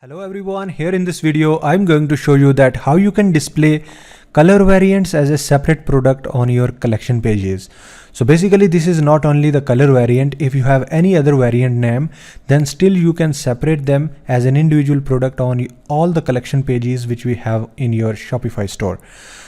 Hello everyone, here in this video I'm going to show you that how you can display color variants as a separate product on your collection pages. So basically this is not only the color variant. If you have any other variant name, then still you can separate them as an individual product on all the collection pages which we have in your Shopify store.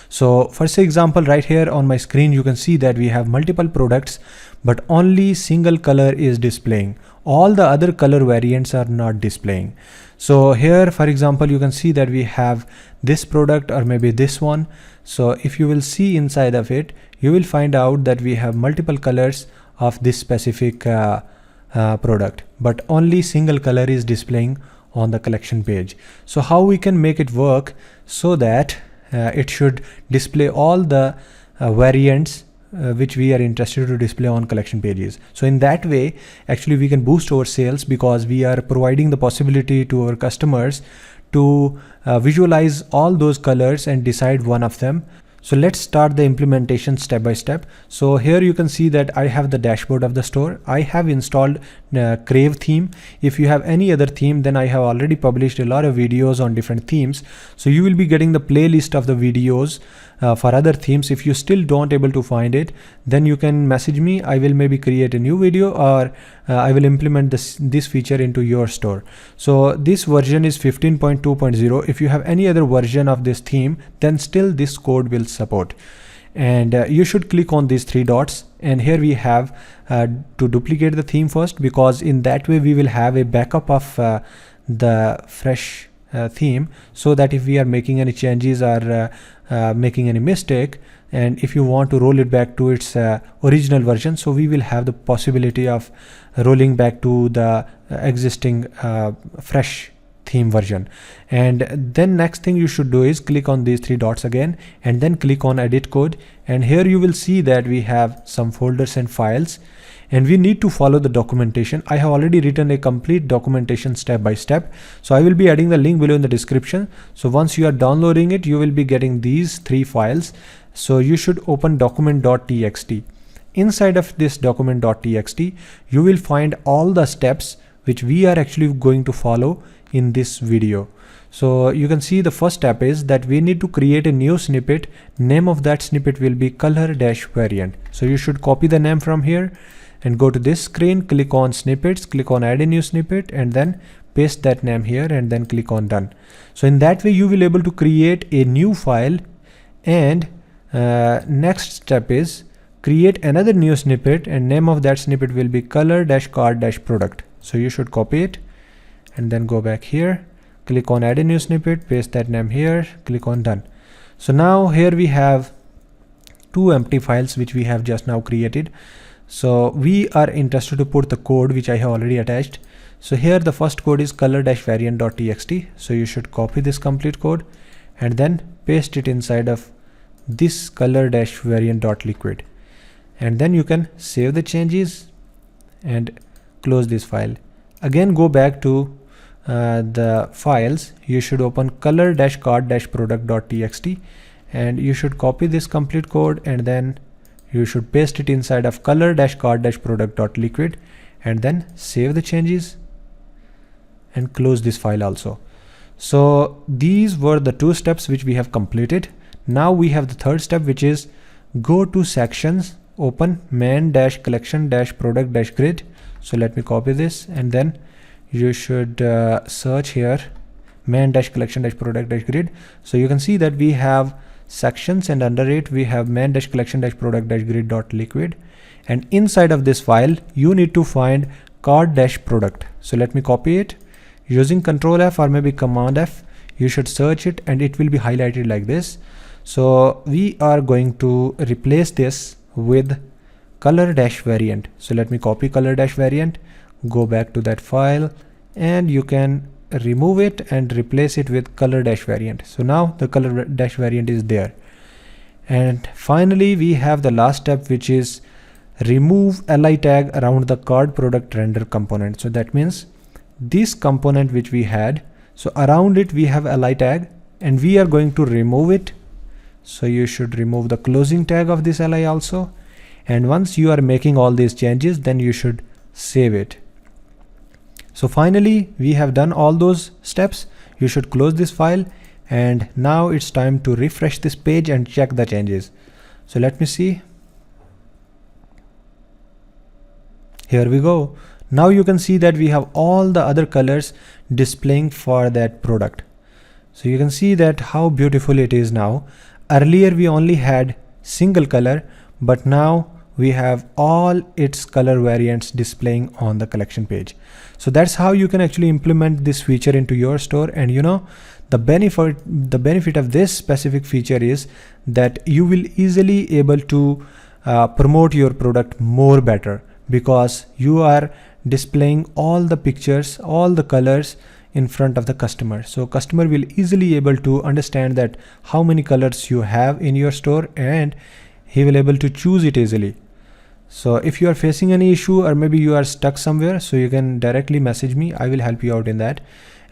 So for example, right here on my screen you can see that we have multiple products but only single color is displaying. All the other color variants are not displaying. So here for example you can see that we have this product or maybe this one. So if you will see inside of it, you will find out that we have multiple colors of this specific product, but only single color is displaying on the collection page. So how we can make it work so that it should display all the variants which we are interested to display on collection pages. So in that way actually we can boost our sales, because we are providing the possibility to our customers to visualize all those colors and decide one of them. So let's start the implementation step by step. So here you can see that I have the dashboard of the store. I have installed Crave theme. If you have any other theme, then I have already published a lot of videos on different themes. So you will be getting the playlist of the videos for other themes. If you still don't able to find it, then you can message me. I will maybe create a new video, or I will implement this feature into your store. So this version is 15.2.0. If you have any other version of this theme, then still this code will support. And you should click on these three dots, and here we have to duplicate the theme first, because in that way we will have a backup of the fresh theme, so that if we are making any changes or making any mistake, and if you want to roll it back to its original version, so we will have the possibility of rolling back to the existing fresh theme version. And then next thing you should do is click on these three dots again, and then click on edit code, and here you will see that we have some folders and files, and we need to follow the documentation. I have already written a complete documentation step by step, so I will be adding the link below in the description. So once you are downloading it, you will be getting these three files. So you should open document.txt. Inside of this document.txt you will find all the steps which we are actually going to follow in this video. So you can see the first step is that we need to create a new snippet. Name of that snippet will be color-variant. So you should copy the name from here and go to this screen, click on snippets, click on add a new snippet, and then paste that name here, and then click on done. So in that way you will able to create a new file, and next step is create another new snippet, and name of that snippet will be color-card-product. So you should copy it and then go back here, click on add a new snippet, paste that name here, click on done. So now here we have two empty files which we have just now created. So we are interested to put the code which I have already attached. So here the first code is color-variant.txt. So you should copy this complete code and then paste it inside of this color-variant.liquid, and then you can save the changes and close this file. Again go back to the files. You should open color-card-product.txt, and you should copy this complete code, and then you should paste it inside of color-card-product.liquid, and then save the changes and close this file also. So these were the two steps which we have completed. Now we have the third step, which is go to sections, open main-collection-product-grid. So let me copy this, and then you should search here main-collection-product-grid. So you can see that we have sections, and under it we have main-collection-product-grid.liquid, and inside of this file you need to find card-product. So let me copy it using Control F or maybe Command F. You should search it, and it will be highlighted like this. So we are going to replace this with color-variant. So let me copy color-variant, go back to that file, and you can remove it and replace it with color-variant. So now the color-variant is there. And finally we have the last step, which is remove li tag around the card product render component. So that means this component which we had, so around it we have li tag, and we are going to remove it. So you should remove the closing tag of this li also, and once you are making all these changes, then you should save it. So finally, we have done all those steps. You should close this file, and now it's time to refresh this page and check the changes. So let me see. Here we go. Now you can see that we have all the other colors displaying for that product. So you can see that how beautiful it is now. Earlier we only had single color, but now we have all its color variants displaying on the collection page. So that's how you can actually implement this feature into your store. And you know, the benefit of this specific feature is that you will easily able to promote your product more better, because you are displaying all the pictures, all the colors in front of the customer. So customer will easily able to understand that how many colors you have in your store, and he will able to choose it easily. So if you are facing any issue, or maybe you are stuck somewhere, so you can directly message me. I will help you out in that.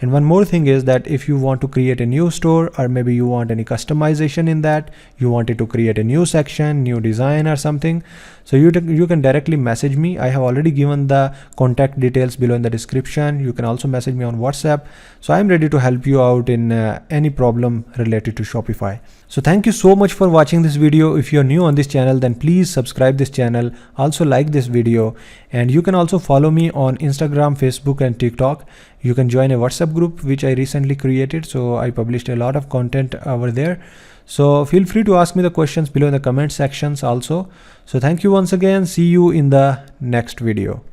And one more thing is that if you want to create a new store, or maybe you want any customization in that, you wanted to create a new section, new design or something, so you can directly message me. I have already given the contact details below in the description. You can also message me on WhatsApp. So I'm ready to help you out in any problem related to Shopify. So thank you so much for watching this video. If you're new on this channel, then please subscribe this channel. Also like this video, and you can also follow me on Instagram, Facebook and TikTok. You can join a WhatsApp group which I recently created. So I published a lot of content over there. So feel free to ask me the questions below in the comment sections also. So thank you once again. See you in the next video.